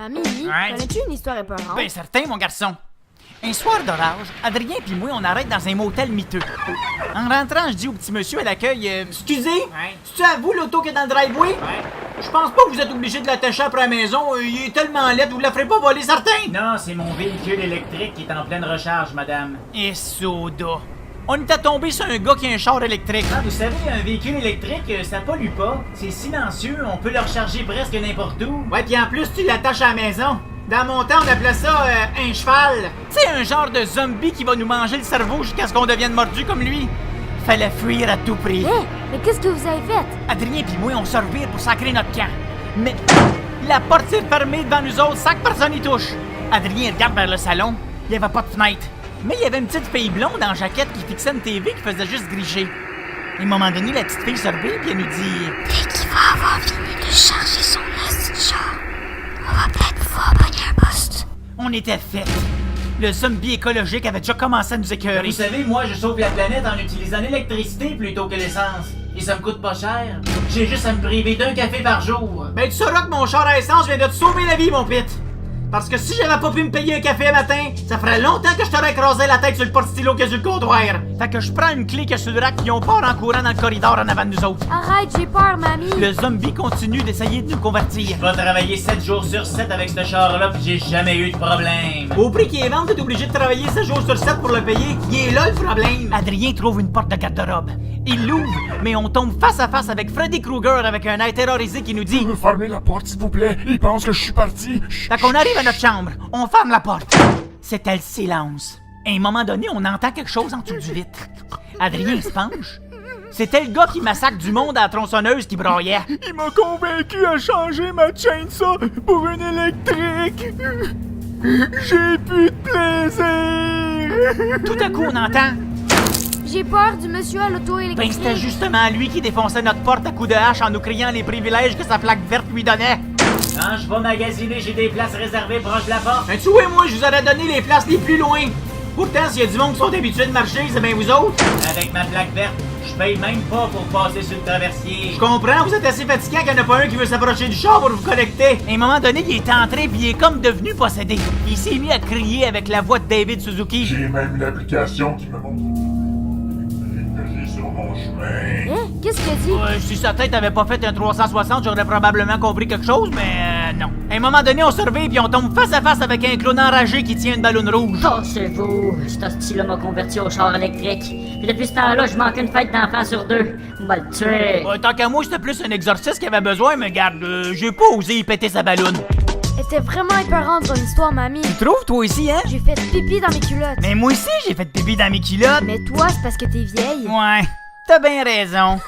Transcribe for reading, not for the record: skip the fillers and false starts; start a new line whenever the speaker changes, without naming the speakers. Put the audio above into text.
Mamie,
Ouais.
connais-tu une histoire épeurante?
Ben certain, mon garçon. Un soir d'orage, Adrien puis moi, on arrête dans un motel miteux. En rentrant, je dis au petit monsieur à l'accueil, excusez, c'est-tu à vous l'auto qui est dans le driveway?
Ouais.
Je pense pas que vous êtes obligé de l'attacher après la maison, il est tellement laid, vous la ferez pas voler certain?
Non, c'est mon véhicule électrique qui est en pleine recharge, madame.
Et soda. On était tombé sur un gars qui a un char électrique.
Ah, vous savez, un véhicule électrique, ça pollue pas. C'est silencieux, on peut le recharger presque n'importe où.
Ouais, pis en plus, tu l'attaches à la maison. Dans mon temps, on appelait ça un cheval. Tu sais, un genre de zombie qui va nous manger le cerveau jusqu'à ce qu'on devienne mordu comme lui. Fallait fuir à tout prix.
Hé, mais qu'est-ce que vous avez fait?
Adrien pis moi, on se revire pour sacrer notre camp. Mais la porte s'est fermée devant nous autres sans que personne y touche. Adrien regarde vers le salon. Il n'y avait pas de fenêtre. Mais il y avait une petite fille blonde en jaquette qui fixait une TV qui faisait juste gricher. À un moment donné, la petite fille se revire puis elle nous dit...
Dès qu'il va avoir fini de charger son petit char, on va peut-être pouvoir pogner un poste.
On était fait. Le zombie écologique avait déjà commencé à nous écœurer.
Vous savez, moi, je sauve la planète en utilisant l'électricité plutôt que l'essence. Et ça me coûte pas cher. J'ai juste à me priver d'un café par jour.
Ben, tu sauras que mon char à essence vient de te sauver la vie, mon pit. Parce que si j'avais pas pu me payer un café un matin, ça ferait longtemps que je t'aurais écrasé la tête sur le porte-stylo que sur le comptoir. Fait que je prends une clé que sur le rack qui on part en courant dans le corridor en avant de nous autres.
Arrête, j'ai peur, mamie!
Le zombie continue d'essayer de nous convertir.
Je vais travailler 7 jours sur 7 avec ce char-là, puis j'ai jamais eu de problème.
Au prix qu'il est vendu, t'es obligé de travailler 7 jours sur 7 pour le payer. Il est là le problème. Adrien trouve une porte de garde-robe. Il l'ouvre, mais on tombe face à face avec Freddy Krueger avec un air terrorisé qui nous dit...
Fermez la porte, s'il vous plaît. Il pense que je suis parti.
Fait qu'on arrive à notre chambre, on ferme la porte. C'était le silence. À un moment donné, on entend quelque chose en dessous du vitre. Adrien se penche. C'était le gars qui massacre du monde à la tronçonneuse qui broyait.
Il m'a convaincu à changer ma chainsaw pour une électrique. J'ai plus de plaisir.
Tout à coup, on entend...
J'ai peur du monsieur à l'auto
Ben,
électrique.
c'était justement lui qui défonçait notre porte à coups de hache en nous criant les privilèges que sa plaque verte lui donnait.
Quand je vais magasiner, j'ai des places réservées proche de la porte.
Ben, tu vois, moi, je vous aurais donné les places les plus loin. Pourtant, s'il y a du monde qui sont habitués de marcher, c'est bien vous autres.
Avec ma plaque verte, je paye même pas pour passer sur le traversier.
Je comprends, vous êtes assez fatiguant qu'il n'y en a pas un qui veut s'approcher du char pour vous connecter. À un moment donné, il est entré puis il est comme devenu possédé. Il s'est mis à crier avec la voix de David Suzuki.
J'ai même une application qui me montre que j'ai sur mon chemin.
Hé, qu'est-ce qu'il a dit?
Si sa tête avait pas fait un 360, j'aurais probablement compris quelque chose, mais non. À un moment donné, on se réveille puis on tombe face à face avec un clown enragé qui tient une ballonne rouge.
Tassez-vous! Ce style-là m'a converti au char électrique. Puis depuis ce temps-là, je manque une fête d'enfant sur 2. On va le tuer.
Tant qu'à moi, c'était plus un exorciste qui avait besoin, mais garde, j'ai pas osé y péter sa ballonne.
C'était vraiment épeurante ton histoire, mamie.
Tu trouves, toi aussi, hein?
J'ai fait pipi dans mes culottes.
Mais moi aussi, j'ai fait pipi dans mes culottes.
Mais toi, c'est parce que t'es vieille.
Ouais, t'as bien raison.